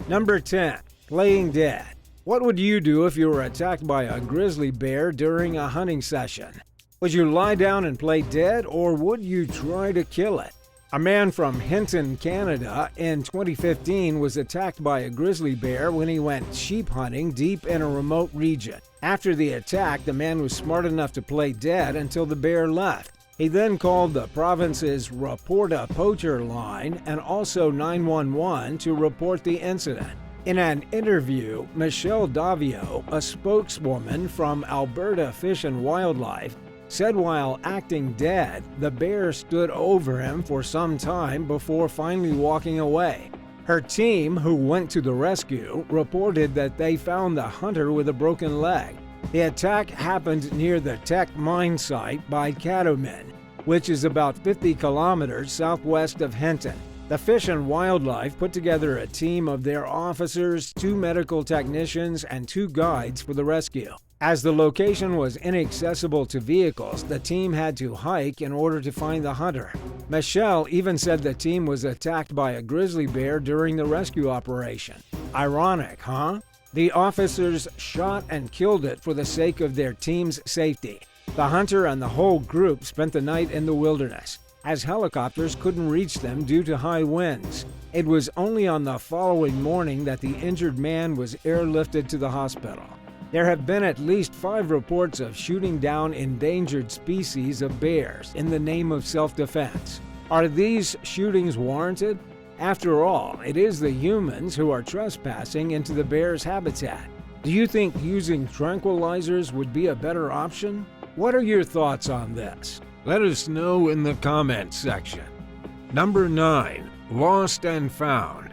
Number 10. Playing dead. What would you do if you were attacked by a grizzly bear during a hunting session? Would you lie down and play dead, or would you try to kill it? A man from Hinton, Canada, in 2015 was attacked by a grizzly bear when he went sheep hunting deep in a remote region. After the attack, the man was smart enough to play dead until the bear left. He then called the province's Report a Poacher line and also 911 to report the incident. In an interview, Michelle Davio, a spokeswoman from Alberta Fish and Wildlife, said while acting dead, the bear stood over him for some time before finally walking away. Her team, who went to the rescue, reported that they found the hunter with a broken leg. The attack happened near the Teck mine site by Cadomin, which is about 50 kilometers southwest of Hinton. The Fish and Wildlife put together a team of their officers, 2 medical technicians, and 2 guides for the rescue. As the location was inaccessible to vehicles, the team had to hike in order to find the hunter. Michelle even said the team was attacked by a grizzly bear during the rescue operation. Ironic, huh? The officers shot and killed it for the sake of their team's safety. The hunter and the whole group spent the night in the wilderness, as helicopters couldn't reach them due to high winds. It was only on the following morning that the injured man was airlifted to the hospital. There have been at least 5 reports of shooting down endangered species of bears in the name of self-defense. Are these shootings warranted? After all, it is the humans who are trespassing into the bear's habitat. Do you think using tranquilizers would be a better option? What are your thoughts on this? Let us know in the comments section. Number 9. Lost and found.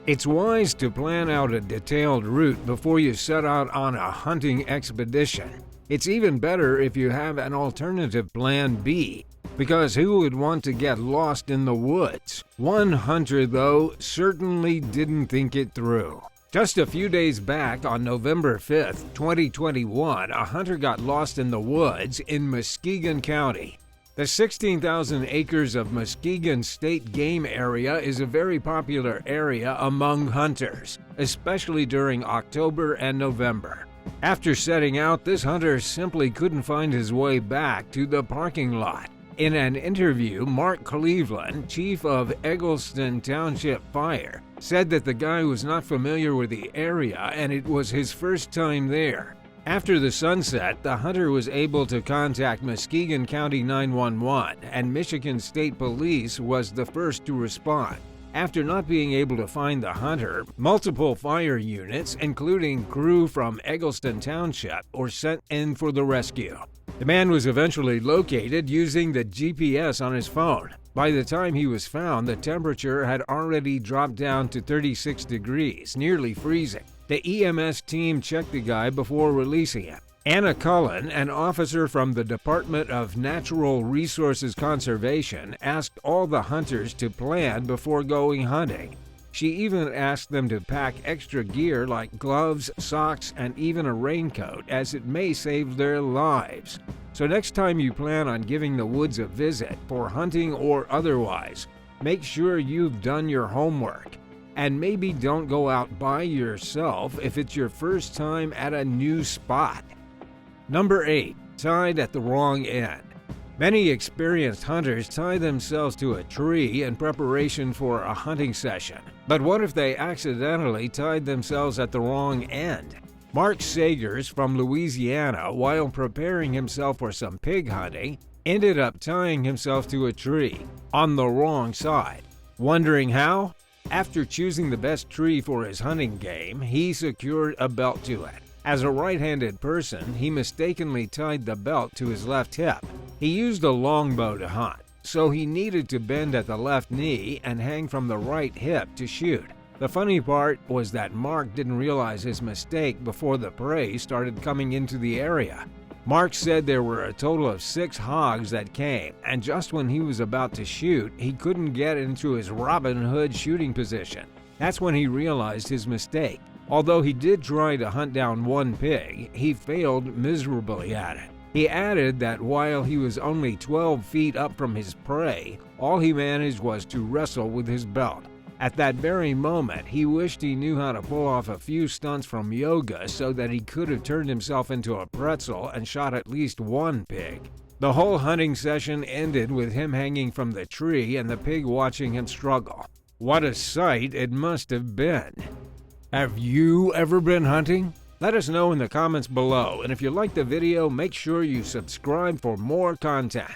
It's wise to plan out a detailed route before you set out on a hunting expedition. It's even better if you have an alternative plan B, because who would want to get lost in the woods? One hunter, though, certainly didn't think it through. Just a few days back, on November 5th, 2021, a hunter got lost in the woods in Muskegon County. The 16,000 acres of Muskegon State Game Area is a very popular area among hunters, especially during October and November. After setting out, this hunter simply couldn't find his way back to the parking lot. In an interview, Mark Cleveland, chief of Eggleston Township Fire, said that the guy was not familiar with the area and it was his first time there. After the sunset, the hunter was able to contact Muskegon County 911, and Michigan State Police was the first to respond. After not being able to find the hunter, multiple fire units, including crew from Eggleston Township, were sent in for the rescue. The man was eventually located using the GPS on his phone. By the time he was found, the temperature had already dropped down to 36 degrees, nearly freezing. The EMS team checked the guy before releasing him. Anna Cullen, an officer from the Department of Natural Resources Conservation, asked all the hunters to plan before going hunting. She even asked them to pack extra gear like gloves, socks, and even a raincoat, as it may save their lives. So next time you plan on giving the woods a visit, for hunting or otherwise, make sure you've done your homework. And maybe don't go out by yourself if it's your first time at a new spot. Number 8. Tied at the wrong end. Many experienced hunters tie themselves to a tree in preparation for a hunting session. But what if they accidentally tied themselves at the wrong end? Mark Sagers from Louisiana, while preparing himself for some pig hunting, ended up tying himself to a tree on the wrong side. Wondering how? After choosing the best tree for his hunting game, he secured a belt to it. As a right-handed person, he mistakenly tied the belt to his left hip. He used a longbow to hunt, so he needed to bend at the left knee and hang from the right hip to shoot. The funny part was that Mark didn't realize his mistake before the prey started coming into the area. Mark said there were a total of 6 hogs that came, and just when he was about to shoot, he couldn't get into his Robin Hood shooting position. That's when he realized his mistake. Although he did try to hunt down one pig, he failed miserably at it. He added that while he was only 12 feet up from his prey, all he managed was to wrestle with his belt. At that very moment, he wished he knew how to pull off a few stunts from yoga so that he could have turned himself into a pretzel and shot at least one pig. The whole hunting session ended with him hanging from the tree and the pig watching him struggle. What a sight it must have been. Have you ever been hunting? Let us know in the comments below, and if you liked the video, make sure you subscribe for more content.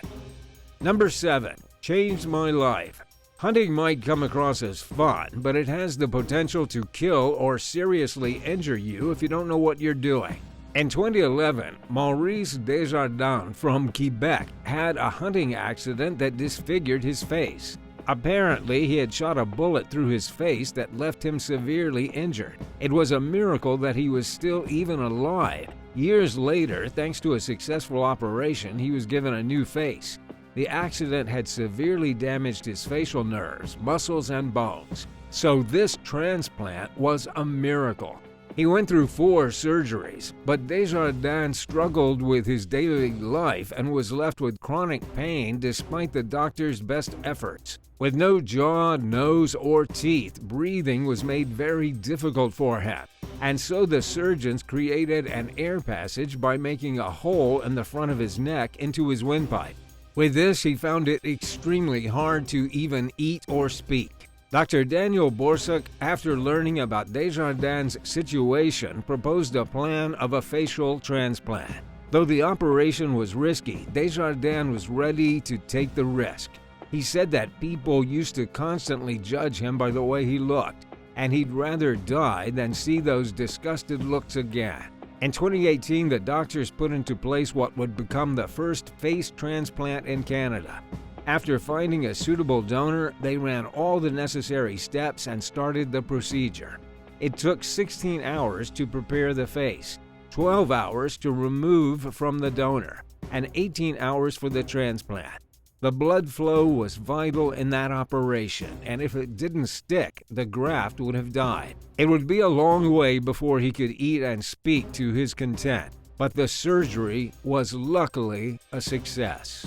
Number 7. Changed my life. Hunting might come across as fun, but it has the potential to kill or seriously injure you if you don't know what you're doing. In 2011, Maurice Desjardins from Quebec had a hunting accident that disfigured his face. Apparently, he had shot a bullet through his face that left him severely injured. It was a miracle that he was still even alive. Years later, thanks to a successful operation, he was given a new face. The accident had severely damaged his facial nerves, muscles, and bones. So this transplant was a miracle. He went through 4 surgeries, but Desjardins struggled with his daily life and was left with chronic pain despite the doctor's best efforts. With no jaw, nose, or teeth, breathing was made very difficult for him. And so the surgeons created an air passage by making a hole in the front of his neck into his windpipe. With this, he found it extremely hard to even eat or speak. Dr. Daniel Boursac, after learning about Desjardins' situation, proposed a plan of a facial transplant. Though the operation was risky, Desjardins was ready to take the risk. He said that people used to constantly judge him by the way he looked, and he'd rather die than see those disgusted looks again. In 2018, the doctors put into place what would become the first face transplant in Canada. After finding a suitable donor, they ran all the necessary steps and started the procedure. It took 16 hours to prepare the face, 12 hours to remove from the donor, and 18 hours for the transplant. The blood flow was vital in that operation, and if it didn't stick, the graft would have died. It would be a long way before he could eat and speak to his content, but the surgery was luckily a success.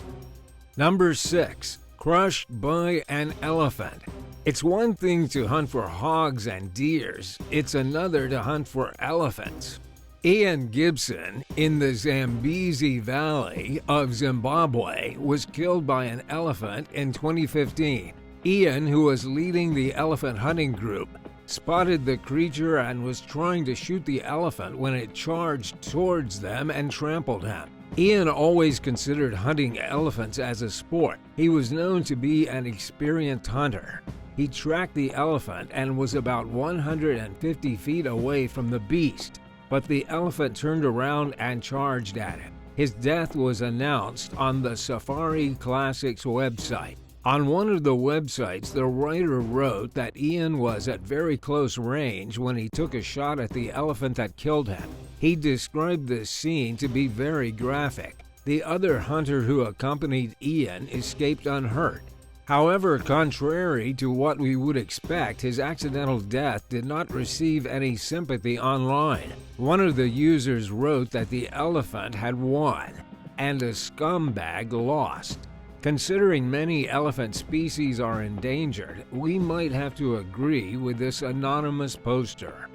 Number 6. Crushed by an elephant. It's one thing to hunt for hogs and deers, it's another to hunt for elephants. Ian Gibson, in the Zambezi Valley of Zimbabwe, was killed by an elephant in 2015. Ian, who was leading the elephant hunting group, spotted the creature and was trying to shoot the elephant when it charged towards them and trampled him. Ian always considered hunting elephants as a sport. He was known to be an experienced hunter. He tracked the elephant and was about 150 feet away from the beast, but the elephant turned around and charged at him. His death was announced on the Safari Classics website. On one of the websites, the writer wrote that Ian was at very close range when he took a shot at the elephant that killed him. He described the scene to be very graphic. The other hunter who accompanied Ian escaped unhurt. However, contrary to what we would expect, his accidental death did not receive any sympathy online. One of the users wrote that the elephant had won and a scumbag lost. Considering many elephant species are endangered, we might have to agree with this anonymous poster.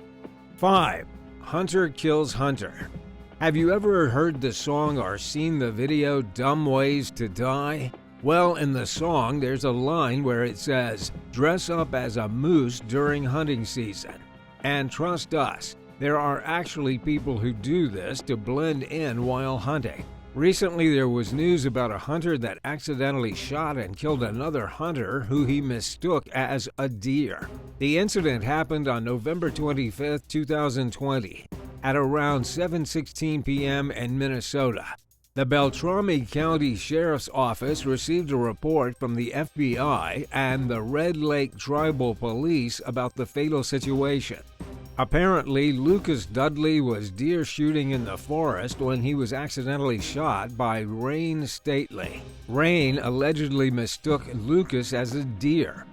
5. Hunter kills hunter. Have you ever heard the song or seen the video Dumb Ways to Die? Well, in the song, there's a line where it says, "Dress up as a moose during hunting season." And trust us, there are actually people who do this to blend in while hunting. Recently, there was news about a hunter that accidentally shot and killed another hunter who he mistook as a deer. The incident happened on November 25, 2020, at around 7:16 p.m. in Minnesota. The Beltrami County Sheriff's Office received a report from the FBI and the Red Lake Tribal Police about the fatal situation. Apparently, Lucas Dudley was deer shooting in the forest when he was accidentally shot by Rain Stately. Rain allegedly mistook Lucas as a deer.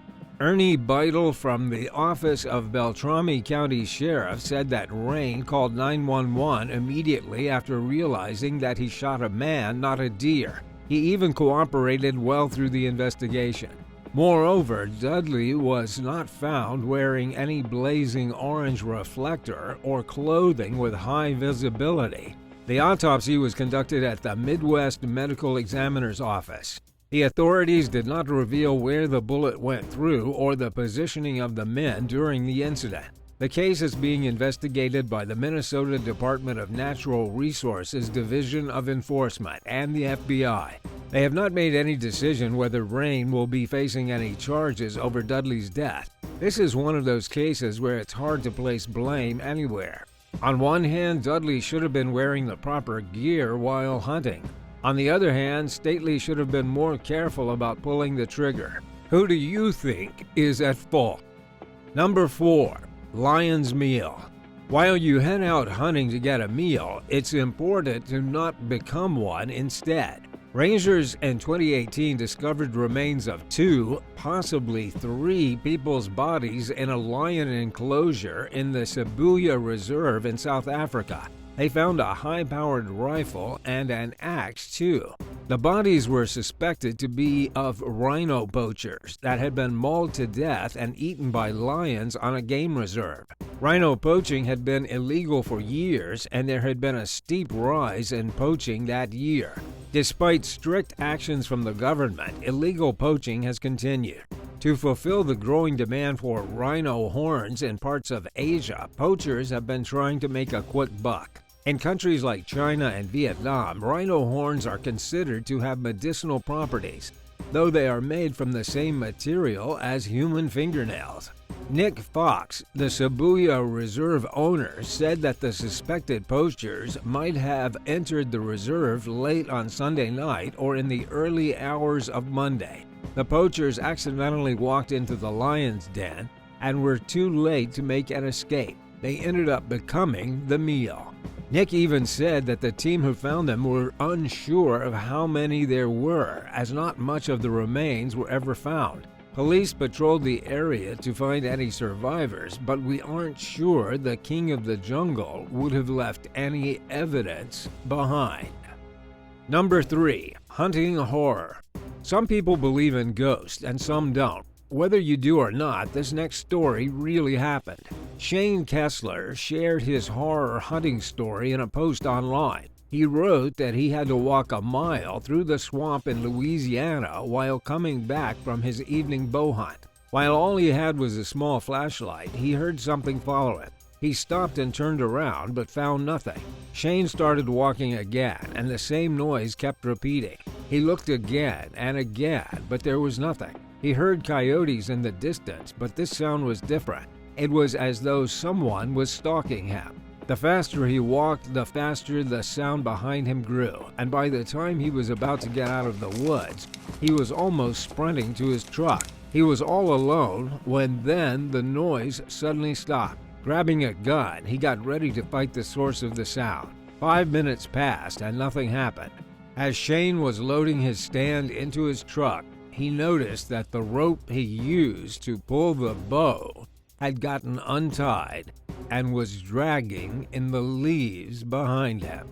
Ernie Beidel from the office of Beltrami County Sheriff said that Rain called 911 immediately after realizing that he shot a man, not a deer. He even cooperated well through the investigation. Moreover, Dudley was not found wearing any blazing orange reflector or clothing with high visibility. The autopsy was conducted at the Midwest Medical Examiner's Office. The authorities did not reveal where the bullet went through or the positioning of the men during the incident. The case is being investigated by the Minnesota Department of Natural Resources Division of Enforcement and the FBI. They have not made any decision whether Rain will be facing any charges over Dudley's death. This is one of those cases where it's hard to place blame anywhere. On one hand, Dudley should have been wearing the proper gear while hunting. On the other hand, Stately should have been more careful about pulling the trigger. Who do you think is at fault? Number 4. Lion's Meal. While you head out hunting to get a meal, it's important to not become one instead. Rangers in 2018 discovered remains of 2, possibly 3 people's bodies in a lion enclosure in the Sibuya Reserve in South Africa. They found a high-powered rifle and an axe, too. The bodies were suspected to be of rhino poachers that had been mauled to death and eaten by lions on a game reserve. Rhino poaching had been illegal for years, and there had been a steep rise in poaching that year. Despite strict actions from the government, illegal poaching has continued. To fulfill the growing demand for rhino horns in parts of Asia, poachers have been trying to make a quick buck. In countries like China and Vietnam, rhino horns are considered to have medicinal properties, though they are made from the same material as human fingernails. Nick Fox, the Sibuya Reserve owner, said that the suspected poachers might have entered the reserve late on Sunday night or in the early hours of Monday. The poachers accidentally walked into the lion's den and were too late to make an escape. They ended up becoming the meal. Nick even said that the team who found them were unsure of how many there were, as not much of the remains were ever found. Police patrolled the area to find any survivors, but we aren't sure the king of the jungle would have left any evidence behind. Number 3. Hunting horror. Some people believe in ghosts and some don't. Whether you do or not, this next story really happened. Shane Kessler shared his horror hunting story in a post online. He wrote that he had to walk a mile through the swamp in Louisiana while coming back from his evening bow hunt. While all he had was a small flashlight, he heard something follow him. He stopped and turned around but found nothing. Shane started walking again, and the same noise kept repeating. He looked again and again, but there was nothing. He heard coyotes in the distance, but this sound was different. It was as though someone was stalking him. The faster he walked, the faster the sound behind him grew, and by the time he was about to get out of the woods, he was almost sprinting to his truck. He was all alone when then the noise suddenly stopped. Grabbing a gun, he got ready to fight the source of the sound. 5 minutes passed and nothing happened. As Shane was loading his stand into his truck, he noticed that the rope he used to pull the bow had gotten untied and was dragging in the leaves behind him.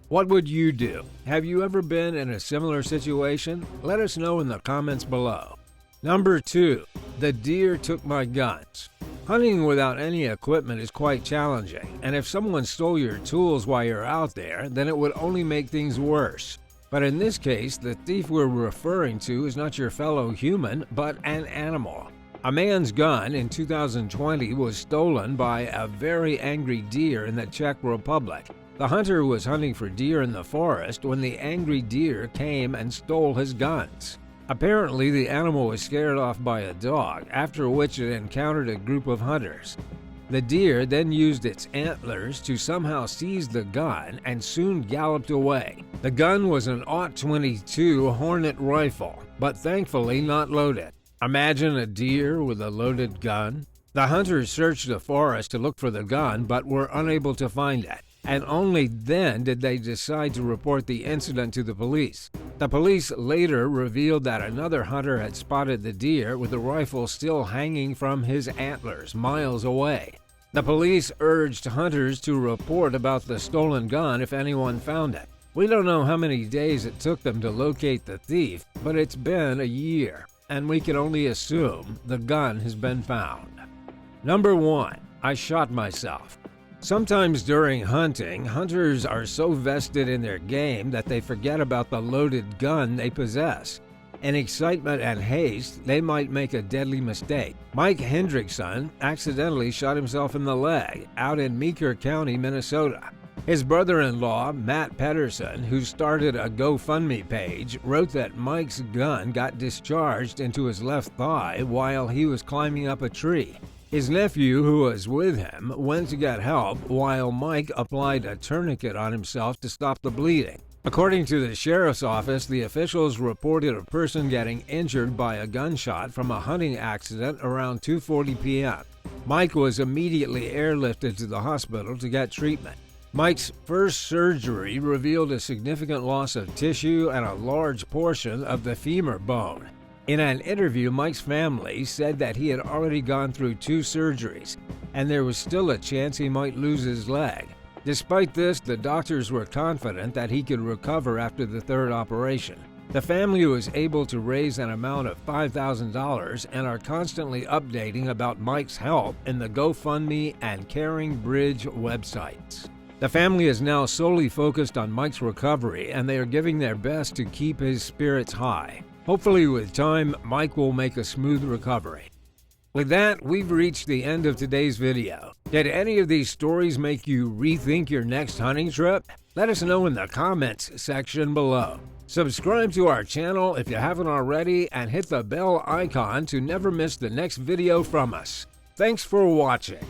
What would you do? Have you ever been in a similar situation? Let us know in the comments below. Number 2. The deer took my guns. Hunting without any equipment is quite challenging, and if someone stole your tools while you're out there, then it would only make things worse. But in this case, the thief we're referring to is not your fellow human, but an animal. A man's gun in 2020 was stolen by a very angry deer in the Czech Republic. The hunter was hunting for deer in the forest when the angry deer came and stole his guns. Apparently, the animal was scared off by a dog, after which it encountered a group of hunters. The deer then used its antlers to somehow seize the gun and soon galloped away. The gun was an .22 Hornet rifle, but thankfully not loaded. Imagine a deer with a loaded gun. The hunters searched the forest to look for the gun, but were unable to find it. And only then did they decide to report the incident to the police. The police later revealed that another hunter had spotted the deer with the rifle still hanging from his antlers miles away. The police urged hunters to report about the stolen gun if anyone found it. We don't know how many days it took them to locate the thief, but it's been a year. and we can only assume the gun has been found. Number 1. I shot myself. Sometimes during hunting, hunters are so vested in their game that they forget about the loaded gun they possess. In excitement and haste, they might make a deadly mistake. Mike Hendrickson accidentally shot himself in the leg out in Meeker County, Minnesota. His brother-in-law, Matt Pedersen, who started a GoFundMe page, wrote that Mike's gun got discharged into his left thigh while he was climbing up a tree. His nephew, who was with him, went to get help while Mike applied a tourniquet on himself to stop the bleeding. According to the sheriff's office, the officials reported a person getting injured by a gunshot from a hunting accident around 2:40 p.m. Mike was immediately airlifted to the hospital to get treatment. Mike's first surgery revealed a significant loss of tissue and a large portion of the femur bone. In an interview, Mike's family said that he had already gone through 2 surgeries, and there was still a chance he might lose his leg. Despite this, the doctors were confident that he could recover after the 3rd operation. The family was able to raise an amount of $5,000 and are constantly updating about Mike's help in the GoFundMe and Caring Bridge websites. The family is now solely focused on Mike's recovery, and they are giving their best to keep his spirits high. Hopefully, with time, Mike will make a smooth recovery. With that, we've reached the end of today's video. Did any of these stories make you rethink your next hunting trip? Let us know in the comments section below. Subscribe to our channel if you haven't already, and hit the bell icon to never miss the next video from us. Thanks for watching.